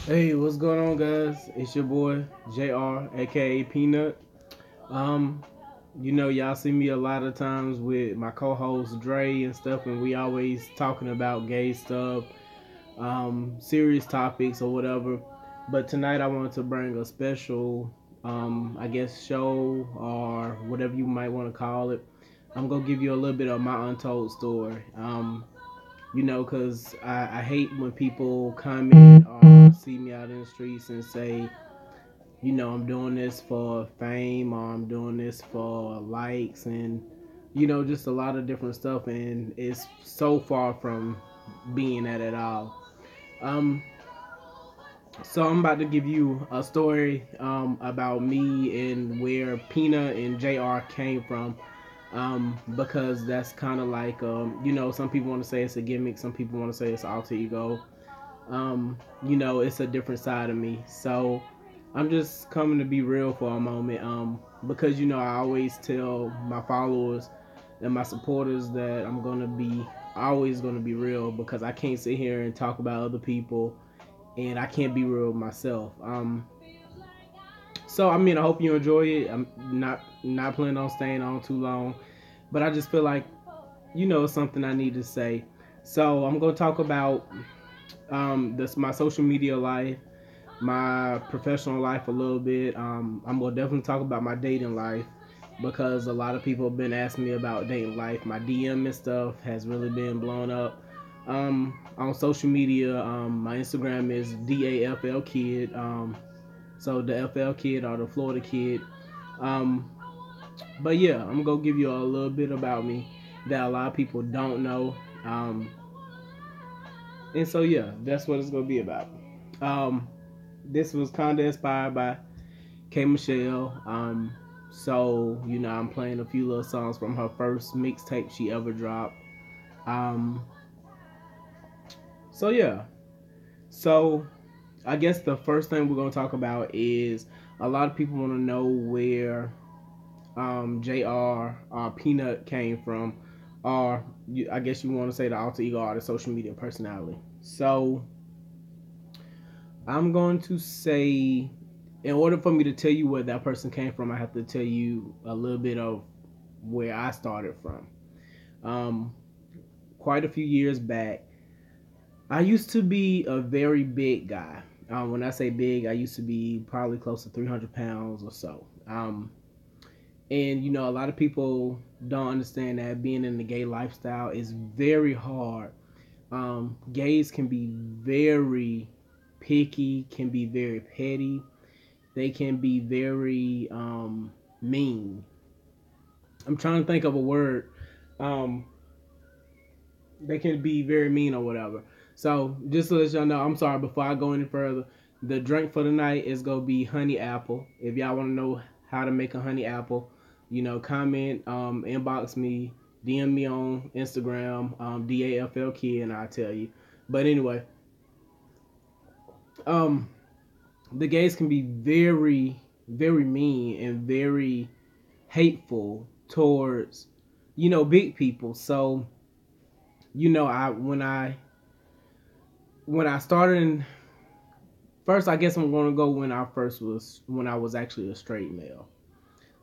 Hey, what's going on, guys? It's your boy JR, aka Peanut. Um, y'all see me a lot of times with my co-host Dre and stuff, and we always talking about gay stuff, serious topics or whatever. But tonight I wanted to bring a special, I guess, show or whatever you might want to call it. I'm gonna give you a little bit of my untold story. Because I hate when people comment or see me out in the streets and say, I'm doing this for fame or I'm doing this for likes and, just a lot of different stuff. And it's so far from being that at all. Um, so I'm about to give you a story about me and where Peanut and JR came from. Because that's kind of like, some people want to say it's a gimmick, some people want to say it's alter ego. It's a different side of me. So I'm just coming to be real for a moment. Because I always tell my followers and my supporters that I'm gonna be always gonna be real because I can't sit here and talk about other people and I can't be real myself. So I mean, I hope you enjoy it. I'm not planning on staying on too long, but I just feel like it's something I need to say. So I'm gonna talk about this my social media life, my professional life a little bit. I'm gonna definitely talk about my dating life because a lot of people have been asking me about dating life. My DM and stuff has really been blown up. On social media, my Instagram is DaFLKid. So the FL kid or the Florida kid. Um, but yeah, I'm gonna give you a little bit about me that a lot of people don't know. Um, and so yeah, that's what it's gonna be about. Um, this was kind of inspired by K.Michelle. So I'm playing a few little songs from her first mixtape she ever dropped. Um, so yeah, so I guess the first thing we're gonna talk about is a lot of people want to know where Jr. Peanut came from, or I guess you want to say the alter ego or the social media personality. So I'm going to say, in order for me to tell you where that person came from, I have to tell you a little bit of where I started from. Um, Quite a few years back, I used to be a very big guy. When I say big, I used to be probably close to 300 pounds or so. And a lot of people don't understand that being in the gay lifestyle is very hard. Gays can be very picky, can be very petty. They can be very mean. I'm trying to think of a word. Um, they can be very mean or whatever. So just to let y'all know, I'm sorry. Before I go any further, the drink for the night is gonna be honey apple. If y'all want to know how to make a honey apple, comment, inbox me, DM me on Instagram, DaFLKid, and I'll tell you. But anyway, um, the gays can be very, very mean and very hateful towards, big people. So, I when I started first, I guess I'm going to go when I was actually a straight male.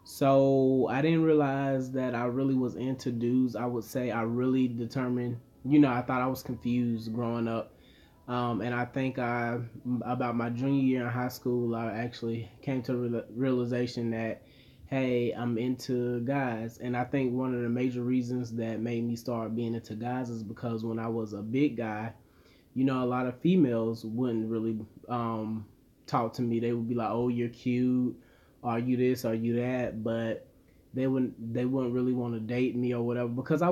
So I didn't realize that I really was into dudes. I would say I really determined. I thought I was confused growing up. And I think about my junior year in high school, I actually came to realization that, hey, I'm into guys. And I think one of the major reasons that made me start being into guys is because when I was a big guy, a lot of females wouldn't really talk to me. They would be like, "Oh, you're cute. Are you this? Are you that?" But they wouldn't really want to date me or whatever because I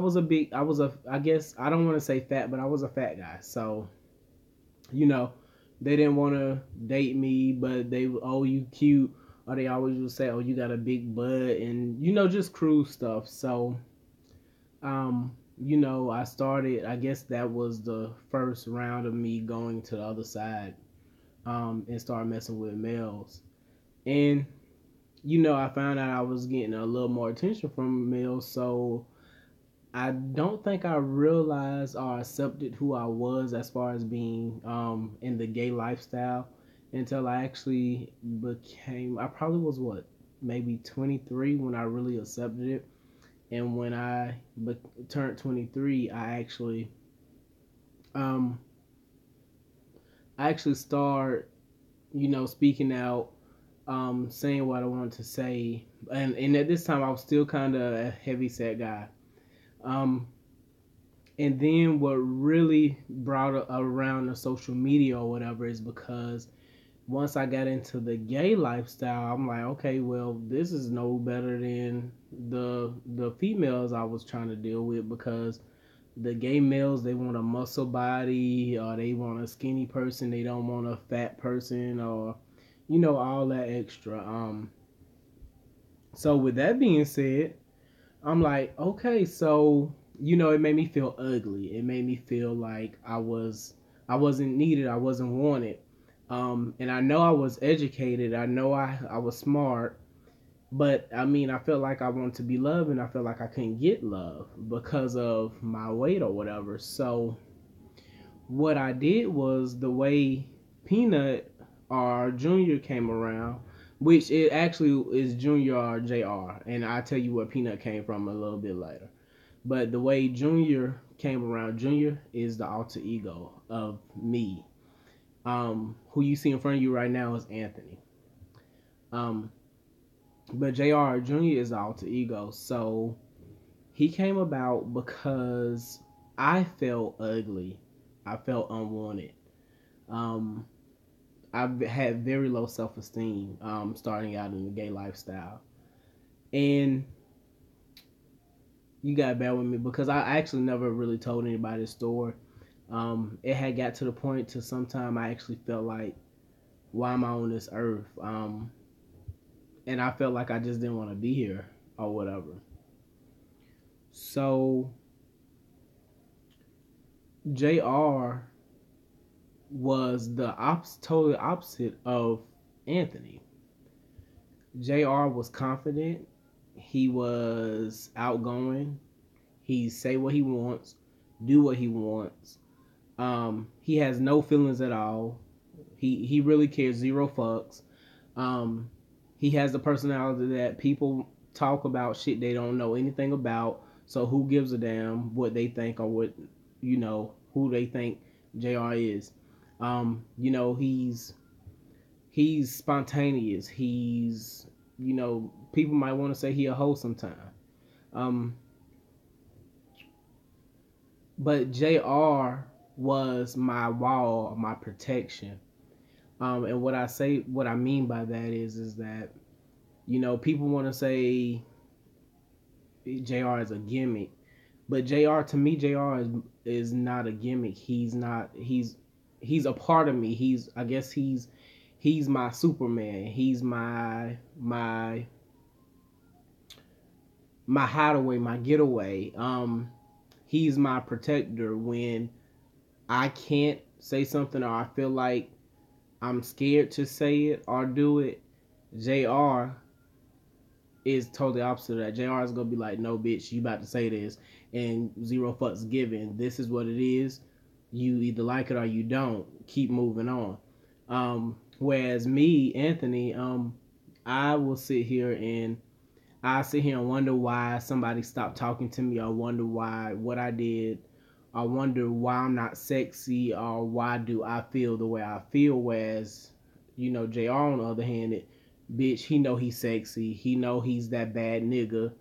guess I don't want to say fat, but I was a fat guy. So you know they didn't want to date me, but they, oh, you cute, or they always would say, oh, you got a big butt, and just crude stuff. So I started, I guess that was the first round of me going to the other side, and start messing with males. And, I found out I was getting a little more attention from males. So I don't think I realized or accepted who I was as far as being in the gay lifestyle. until I actually became. I probably was what, maybe 23 when I really accepted it. And when I turned 23, um I actually start, speaking out, saying what I wanted to say. And at this time I was still kind of a heavy set guy. Um and then what really brought around the social media or whatever is because once I got into the gay lifestyle, I'm like, okay, well, this is no better than the females I was trying to deal with, because the gay males, they want a muscle body, or they want a skinny person, they don't want a fat person, or all that extra. So with that being said, I'm like, okay, so it made me feel ugly. It made me feel like I wasn't needed, I wasn't wanted. And I know I was educated, I know I was smart, but I mean, I felt like I wanted to be loved, and I felt like I couldn't get love because of my weight or whatever. So what I did was, the way Peanut or Junior came around, which it actually is Junior or JR, and I'll tell you where Peanut came from a little bit later. But the way Junior came around, Junior is the alter ego of me. Who you see in front of you right now is Anthony. Um, but JR Junior is the alter ego. So he came about because I felt ugly. I felt unwanted. Um, I've had very low self esteem, starting out in the gay lifestyle. And you got to bear with me because I actually never really told anybody the story. It had got to the point to sometime I actually felt like, why am I on this earth? And I felt like I just didn't want to be here or whatever. So JR was the totally opposite of Anthony. JR was confident. He was outgoing. He say what he wants, do what he wants. He has no feelings at all. He really cares zero fucks. Um, he has the personality that people talk about shit they don't know anything about. So who gives a damn what they think, or what who they think Jr. is. He's spontaneous. He's people might want to say he a hoe sometime. Um, but Jr. was my wall, my protection. And what I mean by that is that people want to say Jr. is a gimmick, but Jr. to me, Jr. is not a gimmick. He's not. He's a part of me. I guess he's my Superman. He's my hideaway, my getaway. He's my protector when I can't say something, or I feel like I'm scared to say it or do it. JR is totally opposite of that. JR is gonna be like, no, bitch, you about to say this, and zero fucks given. This is what it is. You either like it or you don't. Keep moving on. Whereas me, Anthony, I sit here and wonder why somebody stopped talking to me, or wonder why what I did. I wonder why I'm not sexy, or why do I feel the way I feel. Whereas, JR on the other hand, bitch, he know he's sexy. He know he's that bad nigga.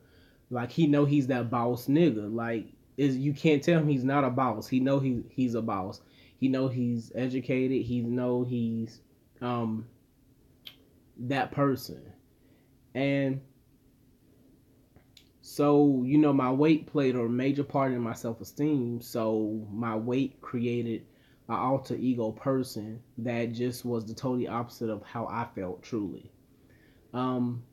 Like, he know he's that boss nigga. Like, you can't tell him he's not a boss. He know he's a boss. He know he's educated. He know he's um that person. And so, my weight played a major part in my self esteem. So, my weight created an alter ego person that just was the totally opposite of how I felt truly. Um,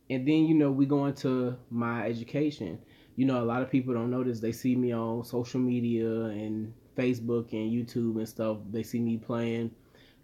and then, we go into my education. A lot of people don't notice. They see me on social media and Facebook and YouTube and stuff. They see me playing.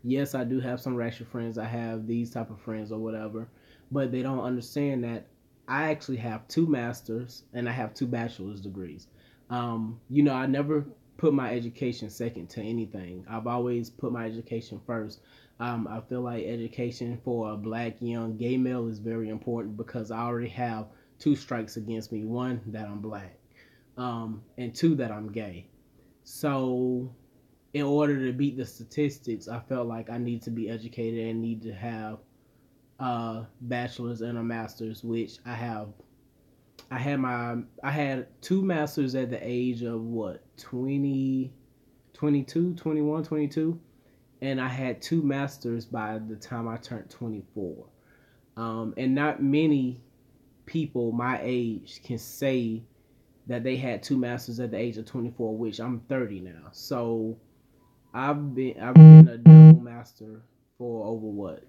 Yes, I do have some ratchet friends. I have these type of friends or whatever, but they don't understand that I actually have two masters and I have two bachelor's degrees. I never put my education second to anything. I've always put my education first. I feel like education for a black young gay male is very important because I already have two strikes against me. One, that I'm black, and two, that I'm gay. So, in order to beat the statistics, I felt like I need to be educated and need to have a bachelor's and a master's, which I have. I had two masters at the age of what, 20, 22, 21, 22, and I had two masters by the time I turned 24. And not many people my age can say that they had two masters at the age of 24, which I'm 30 now. So I've been a double master for over what,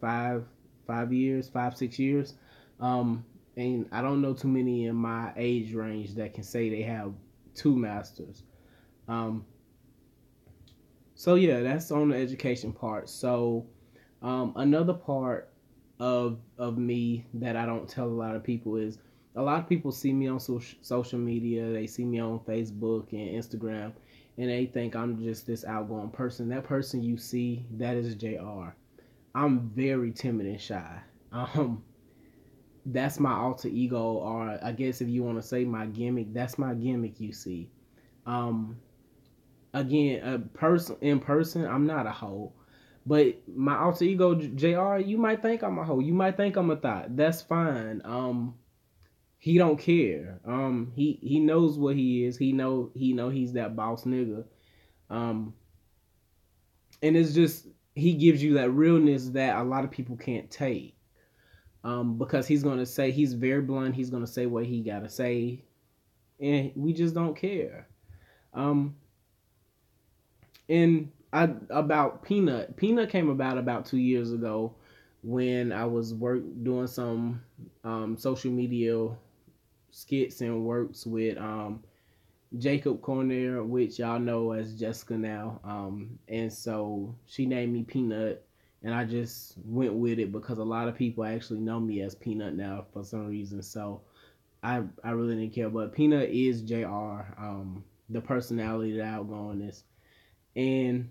five 5 years, 5 6 years. Um, and I don't know too many in my age range that can say they have two masters. Um, so yeah, that's on the education part. So another part of me that I don't tell a lot of people is a lot of people see me on social media. They see me on Facebook and Instagram, and they think I'm just this outgoing person. That person you see, that is JR. I'm very timid and shy. Um, that's my alter ego, or I guess if you want to say my gimmick, that's my gimmick. You see, um, again, a person in person, I'm not a hoe. But my alter ego, Jr., you might think I'm a hoe. You might think I'm a thought. That's fine. He don't care. He knows what he is. He know he's that boss nigga. Um, and it's just he gives you that realness that a lot of people can't take. Because he's gonna say he's very blunt. He's gonna say what he gotta say, and we just don't care. Um, and I about Peanut. Peanut came about 2 years ago when I was doing some social media skits and works with Jacob Corner, which y'all know as Jessica now. And so she named me Peanut, and I just went with it because a lot of people actually know me as Peanut now for some reason. So I really didn't care, but Peanut is Jr. The personality, the outgoingness, and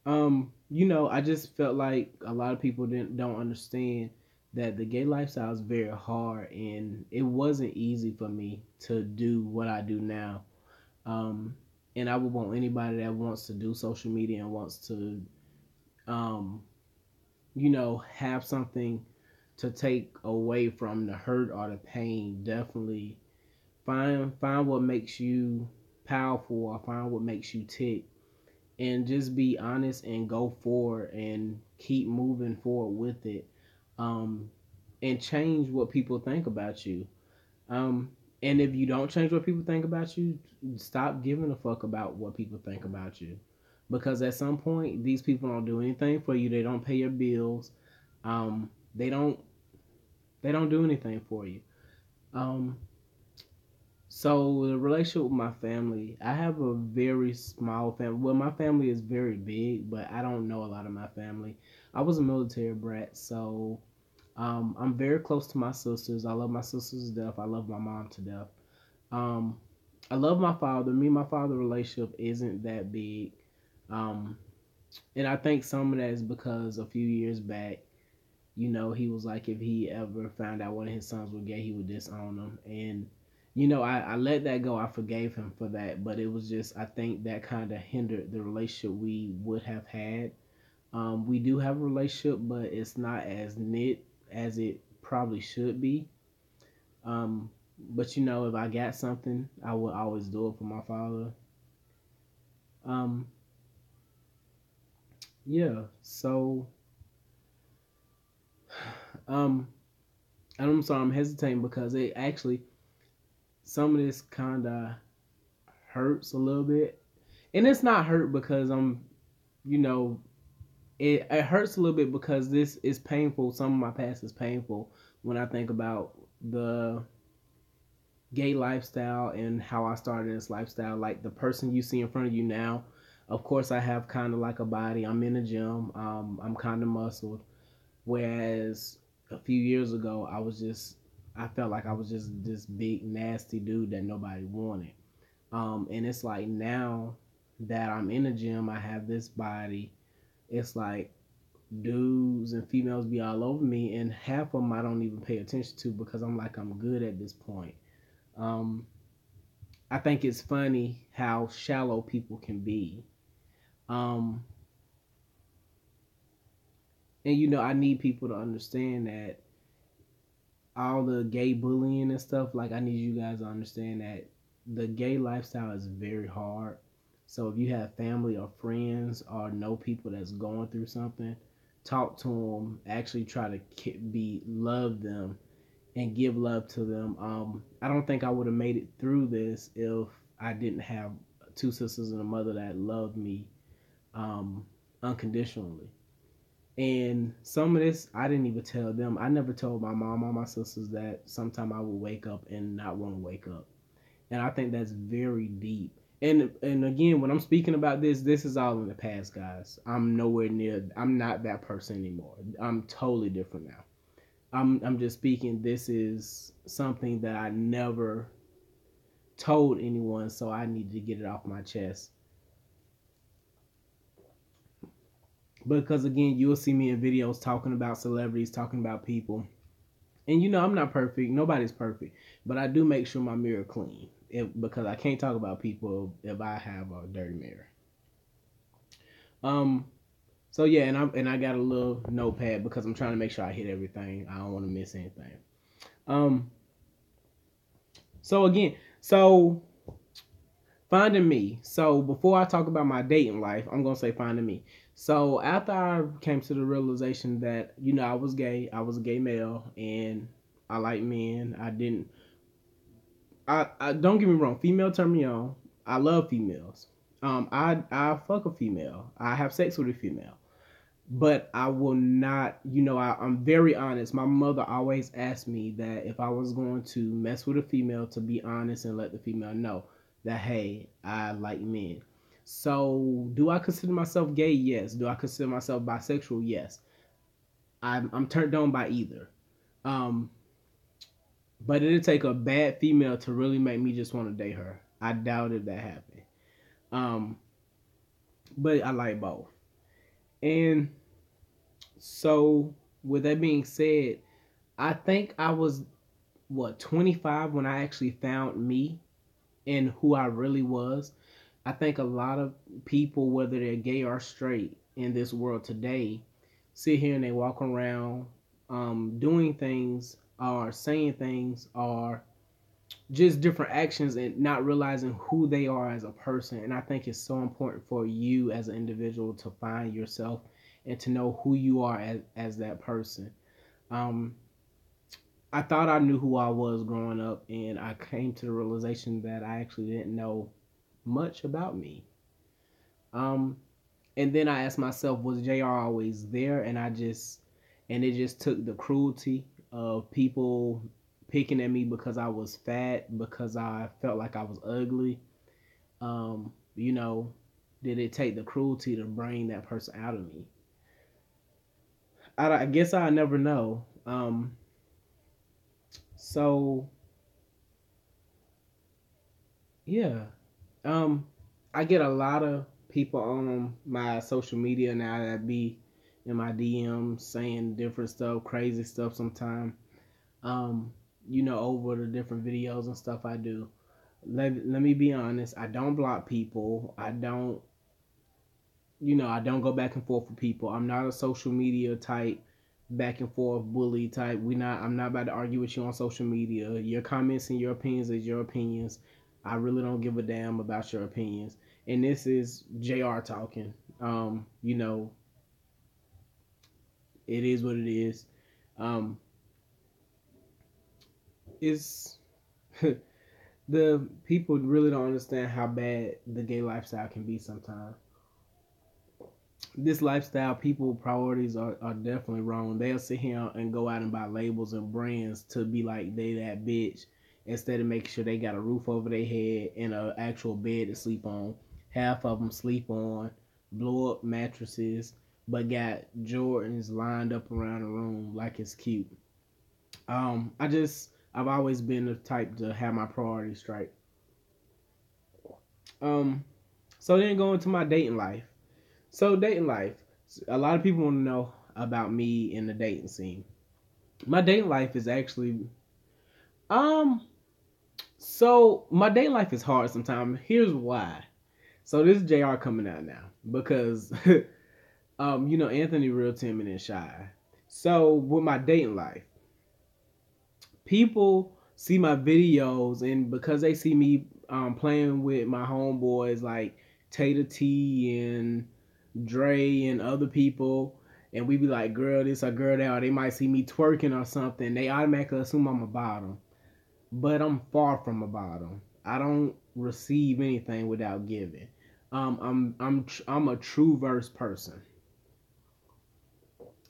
I just felt like a lot of people don't understand that the gay lifestyle is very hard, and it wasn't easy for me to do what I do now. Um, and I would want anybody that wants to do social media and wants to, um, have something to take away from the hurt or the pain. Definitely find what makes you powerful or find what makes you tick, and just be honest and go forward and keep moving forward with it, um, and change what people think about you. Um, and if you don't change what people think about you, stop giving a fuck about what people think about you, because at some point these people don't do anything for you. They don't pay your bills. Um, they don't do anything for you. Um, So the relationship with my family, I have a very small family. Well, my family is very big, but I don't know a lot of my family. I was a military brat, so I'm very close to my sisters. I love my sisters to death. I love my mom to death. Um, I love my father. Me and my father relationship isn't that big, um, and I think some of that is because a few years back, he was like, if he ever found out one of his sons was gay, he would disown them. And, I let that go. I forgave him for that. But it was just, I think that kind of hindered the relationship we would have had. We do have a relationship, but it's not as knit as it probably should be. But, if I got something, I would always do it for my father. Um, yeah. So, um, I'm sorry, I'm hesitating because it actually, some of this kind of hurts a little bit, and it's not hurt because you know it hurts a little bit because this is painful. Some of my past is painful when I think about the gay lifestyle and how I started this lifestyle. Like the person you see in front of you now, of course I have kind of like a body. I'm in the gym. I'm kind of muscled, whereas a few years ago I felt like I was just this big nasty dude that nobody wanted. And it's like now that I'm in the gym, I have this body. it's like dudes and females be all over me, and half of them I don't even pay attention to because I'm like, I'm good at this point. Um, I think it's funny how shallow people can be. Um, and I need people to understand that all the gay bullying and stuff, like I need you guys to understand that the gay lifestyle is very hard. So if you have family or friends or know people that's going through something, talk to them. Actually, try to be love them and give love to them. I don't think I would have made it through this if I didn't have two sisters and a mother that loved me um, unconditionally. And some of this, I didn't even tell them. I never told my mom or my sisters that sometime I would wake up and not want to wake up. And I think that's very deep. And again, when I'm speaking about this is all in the past, guys. I'm nowhere near. I'm not that person anymore. I'm totally different now. I'm just speaking. This is something that I never told anyone, so I need to get it off my chest. Because again, you'll see me in videos talking about celebrities, talking about people. And I'm not perfect. Nobody's perfect. But I do make sure my mirror clean. Because I can't talk about people if I have a dirty mirror. Um so yeah, and I got a little notepad because I'm trying to make sure I hit everything. I don't want to miss anything. Um so again, so finding me. So before I talk about my dating life, I'm gonna say finding me. So after I came to the realization that I was gay, I was a gay male, and I like men. I didn't. I don't get me wrong. Female turn me on. I love females. I fuck a female. I have sex with a female. But I will not. I'm very honest. My mother always asked me that if I was going to mess with a female, to be honest and let the female know that, hey, I like men. So, do I consider myself gay? Yes. Do I consider myself bisexual? Yes. I'm turned on by either. Um, but it'd take a bad female to really make me just want to date her. I doubt if that happened. Um, but I like both. And so, with that being said, I think I was 25 when I actually found me and who I really was. I think a lot of people, whether they're gay or straight in this world today, sit here and they walk around doing things or saying things or just different actions and not realizing who they are as a person. And I think it's so important for you as an individual to find yourself and to know who you are as that person. Um, I thought I knew who I was growing up, and I came to the realization that I actually didn't know much about me. Um, and then I asked myself, was JR always there? And it just took the cruelty of people picking at me because I was fat, because I felt like I was ugly. Um, you know, did it take the cruelty to bring that person out of me? I guess I never know. So yeah, um, I get a lot of people on my social media now that be in my DMs saying different stuff, crazy stuff sometimes. Um, over the different videos and stuff I do. Let me be honest, I don't block people. I don't go back and forth with people. I'm not a social media type back and forth bully type. I'm not about to argue with you on social media. Your comments and your opinions is your opinions. I really don't give a damn about your opinions. And this is JR talking. It is what it is. Um, it's the people really don't understand how bad the gay lifestyle can be sometimes. This lifestyle, people priorities are definitely wrong. They'll sit here and go out and buy labels and brands to be like they that bitch instead of making sure they got a roof over their head and an actual bed to sleep on. Half of them sleep on blow up mattresses, but got Jordans lined up around the room like it's cute. I've always been the type to have my priorities straight. Um, so then going to my dating life. So dating life. A lot of people want to know about me in the dating scene. My dating life is actually um so my dating life is hard sometimes. Here's why. So this is JR coming out now because Anthony real timid and shy. So with my dating life, people see my videos and because they see me playing with my homeboys like Tater T and Dre and other people, and we be like, girl this or girl that, or they might see me twerking or something, they automatically assume I'm a bottom. But I'm far from a bottom. I don't receive anything without giving. I'm a true verse person,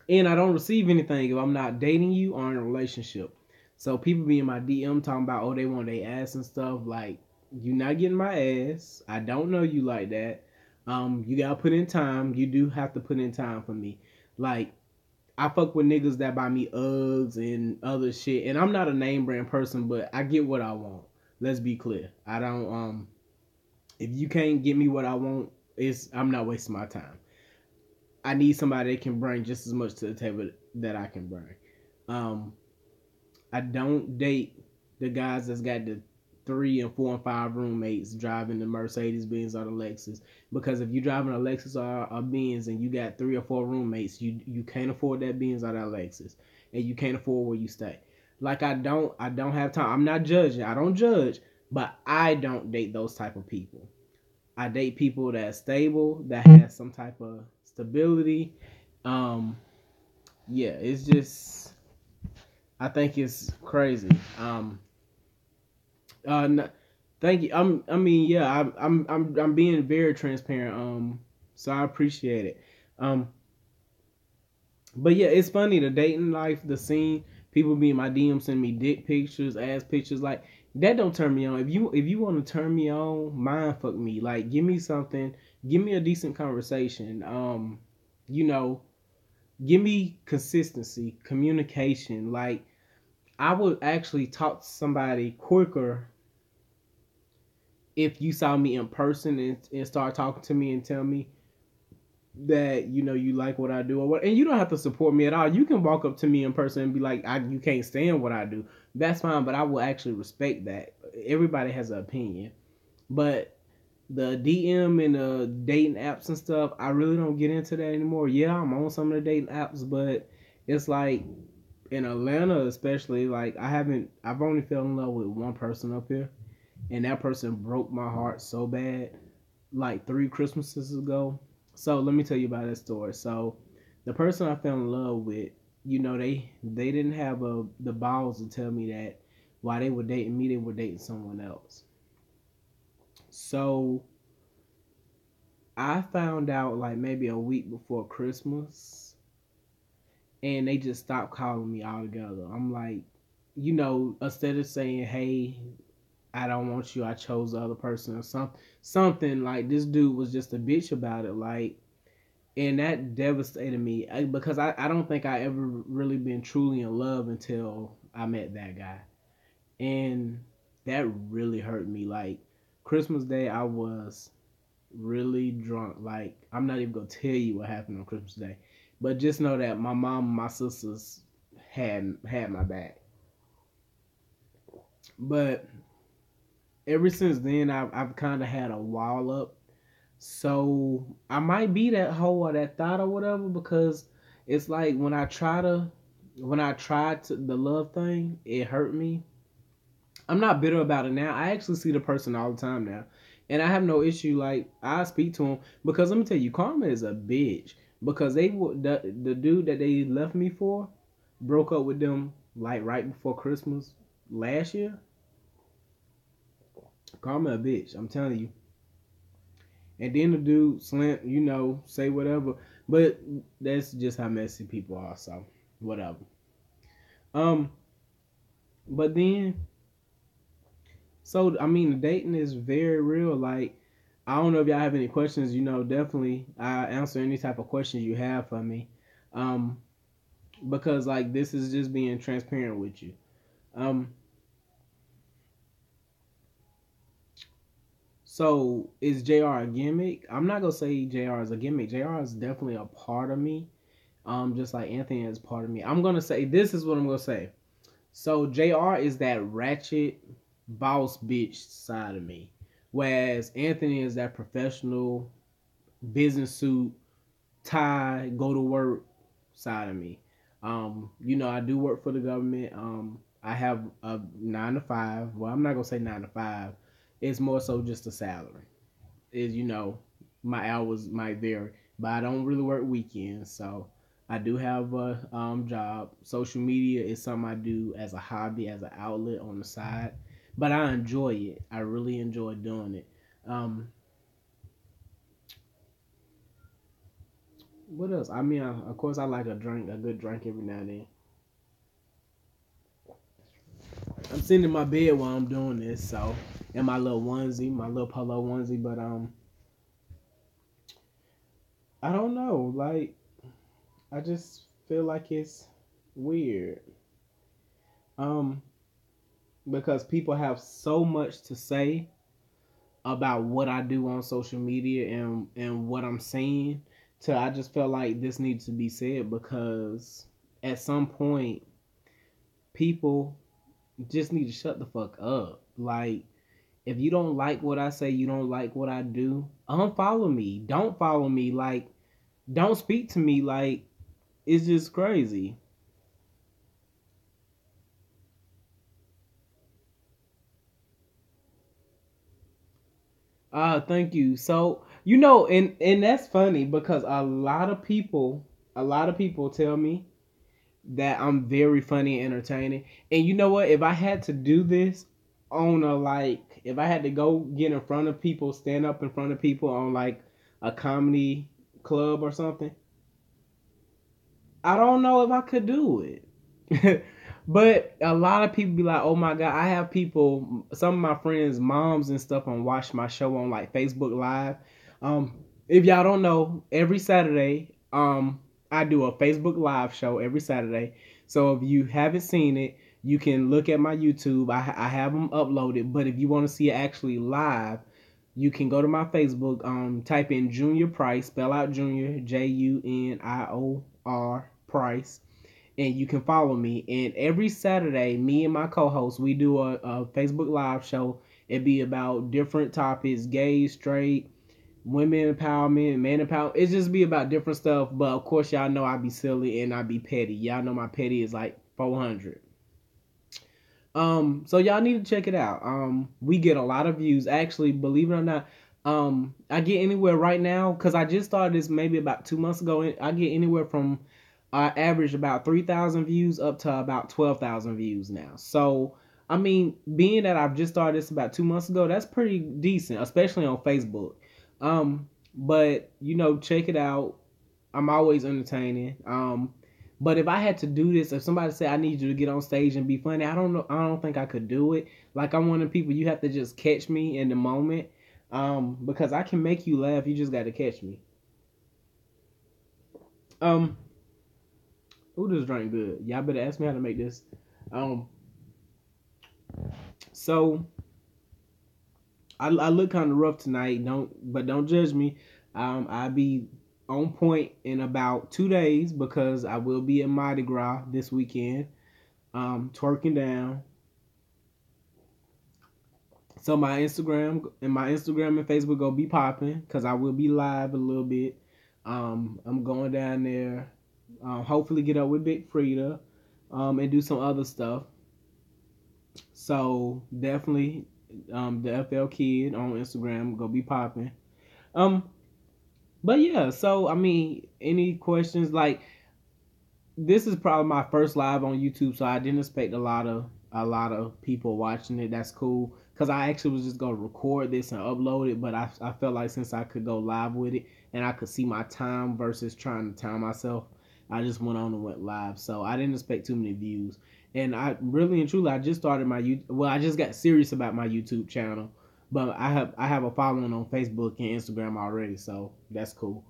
and I don't receive anything if I'm not dating you or in a relationship. So people be in my DM talking about, oh, they want their ass and stuff. Like, you not getting my ass. I don't know you like that. You gotta put in time. You do have to put in time for me. Like, I fuck with niggas that buy me Uggs and other shit. And I'm not a name brand person, but I get what I want. Let's be clear. I don't if you can't get me what I want, I'm not wasting my time. I need somebody that can bring just as much to the table that I can bring. Um, I don't date the guys that's got the 3 and 4 and 5 roommates driving the Mercedes Benz or the Lexus. Because if you driving a Lexus or a Benz and you got 3 or 4 roommates, you can't afford that Benz or that Lexus, and you can't afford where you stay. Like I don't have time. I'm not judging. I don't judge, but I don't date those type of people. I date people that's stable, that has some type of stability. Um, yeah, it's just I think it's crazy. Uh, thank you. I mean, yeah, I'm being very transparent. So I appreciate it. Um, but yeah, it's funny the dating life, the scene. People be in my DM send me dick pictures, ass pictures. Like that don't turn me on. If you want to turn me on, mind fuck me. Like give me something. Give me a decent conversation. You know, give me consistency, communication. Like I would actually talk to somebody quicker if you saw me in person and start talking to me and tell me that you like what I do or what, and you don't have to support me at all. You can walk up to me in person and be like, you can't stand what I do. That's fine, but I will actually respect that. Everybody has an opinion, but the DM and the dating apps and stuff, I really don't get into that anymore. Yeah, I'm on some of the dating apps, but it's like in Atlanta, especially, like I've only fell in love with one person up here, and that person broke my heart so bad like 3 Christmases ago. So let me tell you about that story. So the person I fell in love with, they didn't have the balls to tell me that while they were dating me, they were dating someone else. So I found out like maybe a week before Christmas, and they just stopped calling me altogether. I'm like, instead of saying, "Hey, I don't want you. I chose the other person," or something like this dude was just a bitch about it. Like, and that devastated me because I don't think I ever really been truly in love until I met that guy, and that really hurt me. Like Christmas Day, I was really drunk. Like I'm not even gonna tell you what happened on Christmas Day, but just know that my mom and my sisters had my back. But ever since then, I've kind of had a wall up. So I might be that hoe or that thought or whatever because it's like when I tried to the love thing, it hurt me. I'm not bitter about it now. I actually see the person all the time now, and I have no issue. Like I speak to him because let me tell you, Karma is a bitch because the dude that they left me for broke up with them like right before Christmas last year. Karma a bitch. I'm telling you. And then the dude slant, say whatever. But that's just how messy people are, so whatever. Um, but then so I mean the dating is very real. Like I don't know if y'all have any questions, definitely I answer any type of questions you have for me. Um, because like this is just being transparent with you. Um So is JR a gimmick? I'm not gonna say JR is a gimmick. JR is definitely a part of me. Just like Anthony is part of me. I'm gonna say this is what I'm gonna say. So JR is that ratchet boss bitch side of me, whereas Anthony is that professional business suit tie go to work side of me. I do work for the government. I have a 9 to 5. Well, I'm not gonna say 9 to 5. It's more so just a salary. Is my hours might vary, but I don't really work weekends, so I do have a job. Social media is something I do as a hobby, as an outlet on the side, but I enjoy it. I really enjoy doing it. Um, what else? I mean, of course, I like a good drink every now and then. I'm sitting in my bed while I'm doing this, so in my little onesie, my little polo onesie, but I don't know, like I just feel like it's weird. Um, because people have so much to say about what I do on social media and what I'm saying. To I just felt like this needs to be said because at some point people just need to shut the fuck up. Like if you don't like what I say, you don't like what I do, unfollow me. Don't follow me. Like don't speak to me. Like it's just crazy. Thank you. So, and that's funny because a lot of people tell me that I'm very funny and entertaining. And you know what? If I had to do this on a if I had to go get in front of people, stand up in front of people on like a comedy club or something, I don't know if I could do it. But a lot of people be like, "Oh my god!" I have people, some of my friends' moms and stuff, on watch my show on like Facebook Live. If y'all don't know, every Saturday, I do a Facebook Live show every Saturday. So if you haven't seen it, you can look at my YouTube. I have them uploaded. But if you want to see it actually live, you can go to my Facebook. Type in Junior Price, spell out Junior Junior Price, and you can follow me. And every Saturday, me and my co-host, we do a Facebook Live show. It be about different topics: gay, straight, women empowerment, man empowerment. It just be about different stuff. But of course, y'all know I be silly and I be petty. Y'all know my petty is like 400. So y'all need to check it out. We get a lot of views. Actually, believe it or not, I get anywhere right now because I just started this maybe about 2 months ago. I get anywhere from average about 3,000 views up to about 12,000 views now. So I mean, being that I've just started this about 2 months ago, that's pretty decent, especially on Facebook. But check it out. I'm always entertaining. But if I had to do this, if somebody said I need you to get on stage and be funny, I don't know. I don't think I could do it. Like I'm one of the people you have to just catch me in the moment. Because I can make you laugh. You just got to catch me. Um, ooh, this drink good. Y'all better ask me how to make this. Um, so I look kind of rough tonight. Don't judge me. I'll be on point in about 2 days because I will be at Mardi Gras this weekend. Twerking down. So my Instagram and Facebook gonna be popping because I will be live a little bit. I'm going down there. Hopefully get up with Big Frida, and do some other stuff. So definitely, the FL Kid on Instagram gonna be popping. Um, but yeah. So I mean, any questions? Like this is probably my first live on YouTube, so I didn't expect a lot of people watching it. That's cool because I actually was just gonna record this and upload it, but I felt like since I could go live with it and I could see my time versus trying to time myself, I just went on and went live. So I didn't expect too many views, and I really and truly I just started my YouTube. Well, I just got serious about my YouTube channel, but I have a following on Facebook and Instagram already, so that's cool.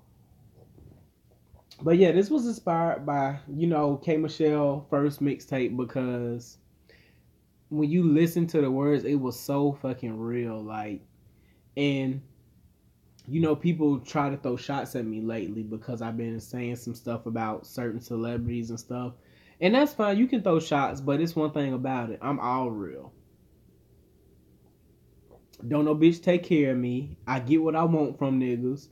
But yeah, this was inspired by K.Michelle first mixtape because when you listen to the words, it was so fucking real. Like And people try to throw shots at me lately because I've been saying some stuff about certain celebrities and stuff. And that's fine. You can throw shots, but it's one thing about it. I'm all real. Don't no bitch take care of me. I get what I want from niggas.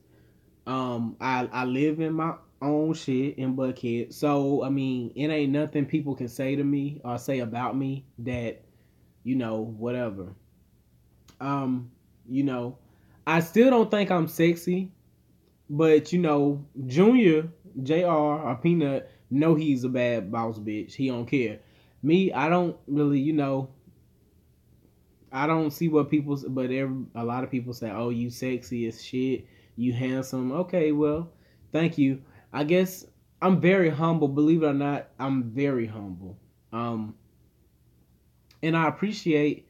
I live in my own shit in Buckhead. So I mean, it ain't nothing people can say to me or say about me that, whatever. Um, you know, I still don't think I'm sexy, but Junior, JR or Peanut know he's a bad boss bitch. He don't care. Me, I don't really, I don't see what people, but a lot of people say, "Oh, you sexy as shit, you handsome." Okay, well, thank you. I guess I'm very humble. Believe it or not, I'm very humble. Um, and I appreciate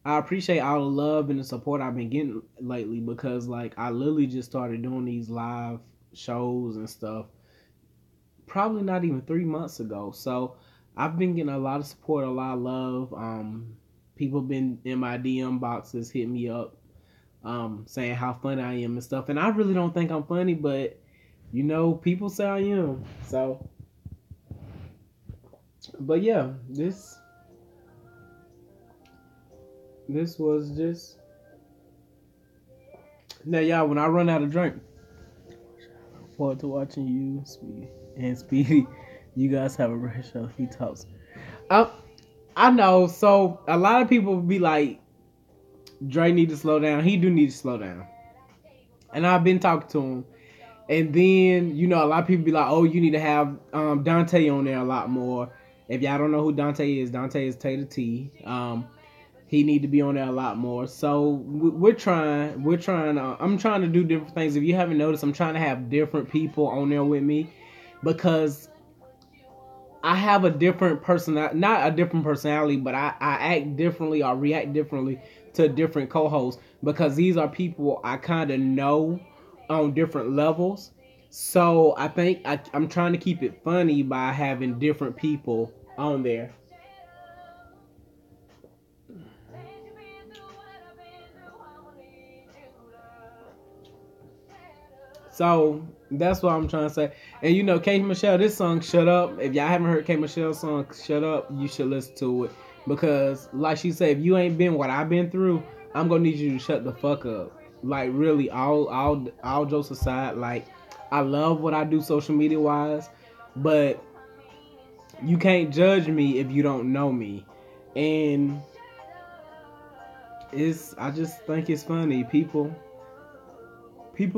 all the love and the support I've been getting lately because like I literally just started doing these live shows and stuff probably not even 3 months ago. So I've been getting a lot of support, a lot of love. People been in my DM boxes hit me up, saying how funny I am and stuff. And I really don't think I'm funny, but people say I am. So, but yeah, this was just now, y'all. When I run out of drink, look forward to watching you, Speedy and Speedy. You guys have a great show. He talks. I I know. So a lot of people be like, Dre need to slow down. He do need to slow down. And I've been talking to him. And then, a lot of people be like, oh, you need to have Dante on there a lot more. If y'all don't know who Dante is Tater T. He need to be on there a lot more. So I'm trying to do different things. If you haven't noticed, I'm trying to have different people on there with me because I have a different not a different personality, but I act differently or react differently to different co-hosts because these are people I kind of know on different levels. So I think I'm trying to keep it funny by having different people on there. So that's what I'm trying to say. And K.Michelle, this song "Shut Up." If y'all haven't heard K.Michelle's song "Shut Up," you should listen to it because, like she said, if you ain't been what I've been through, I'm gonna need you to shut the fuck up. Like really, all jokes aside, like I love what I do social media wise, but you can't judge me if you don't know me, and I just think it's funny. People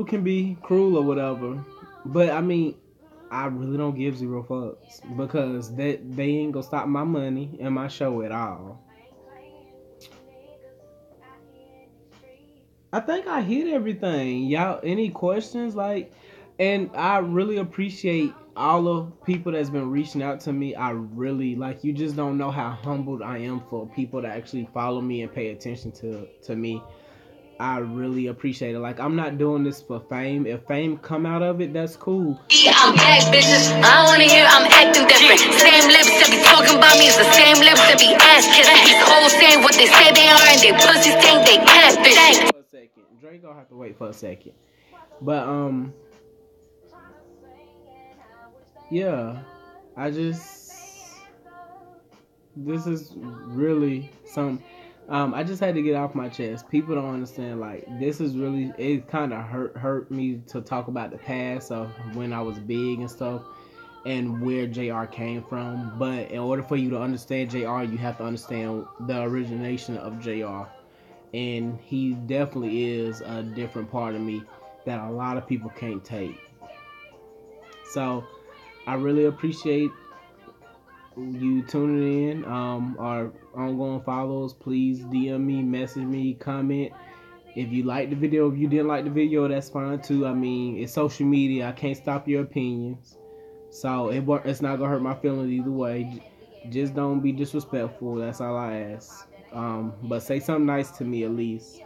can be cruel or whatever, but I mean, I really don't give zero fucks because that they ain't gonna stop my money and my show at all. I think I hit everything. Y'all, any questions? And I really appreciate all the people that's been reaching out to me. I really like. You just don't know how humbled I am for people to actually follow me and pay attention to me. I really appreciate it. Like I'm not doing this for fame. If fame come out of it, that's cool. I'm back, bitches. I don't wanna hear I'm acting different. Same lips that be talking about me is the same lips that be ass kissing. These hoes saying what they say they are and they pussies think they catfish. For a second, Drake gonna have to wait for a second. But yeah, I just this is really some. I just had to get off my chest. People don't understand. Like this is really it. Kind of hurt me to talk about the past of when I was big and stuff, and where JR came from. But in order for you to understand JR, you have to understand the origination of JR, and he definitely is a different part of me that a lot of people can't take. So I really appreciate you tuning in. Our ongoing follows, please DM me, message me, comment. If you like the video, if you didn't like the video, that's fine too. I mean, it's social media. I can't stop your opinions. So it's not gonna hurt my feelings either way. Just don't be disrespectful. That's all I ask. But say something nice to me at least.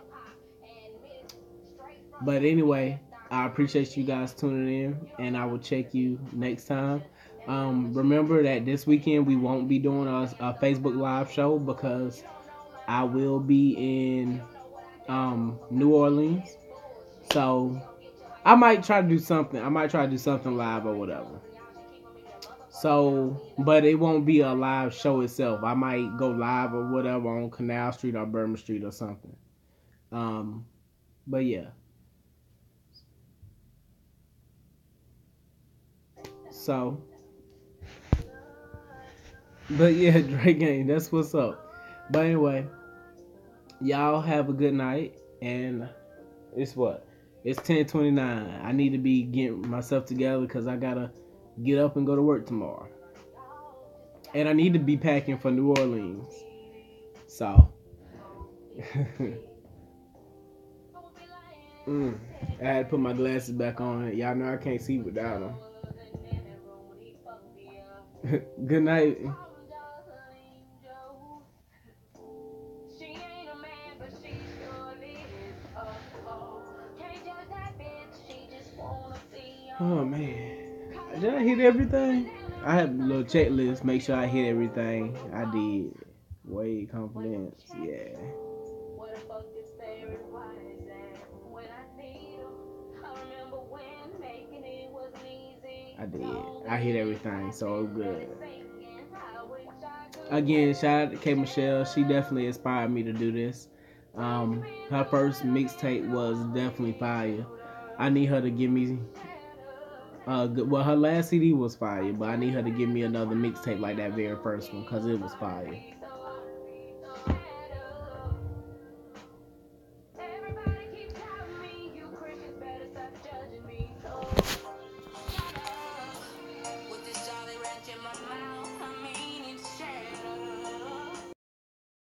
But anyway, I appreciate you guys tuning in, and I will check you next time. Remember that this weekend we won't be doing a Facebook Live show because I will be in New Orleans. So I might try to do something. I might try to do something live or whatever. So, but it won't be a live show itself. I might go live or whatever on Canal Street or Bourbon Street or something. Um, but yeah. So, but yeah, Drake Gang, that's what's up. But anyway, y'all have a good night. And it's what? It's 10:29. I need to be getting myself together because I gotta get up and go to work tomorrow. And I need to be packing for New Orleans. So, I had to put my glasses back on. Y'all know I can't see without them. Good night. Oh man, did I hit everything? I have a little checklist. Make sure I hit everything. I did. Way confidence. Yeah. I did. I hit everything, so good. Again, shout out to K.Michelle. She definitely inspired me to do this. Her first mixtape was definitely fire. I need her to give me. Well, her last CD was fire, but I need her to give me another mixtape like that very first one because it was fire.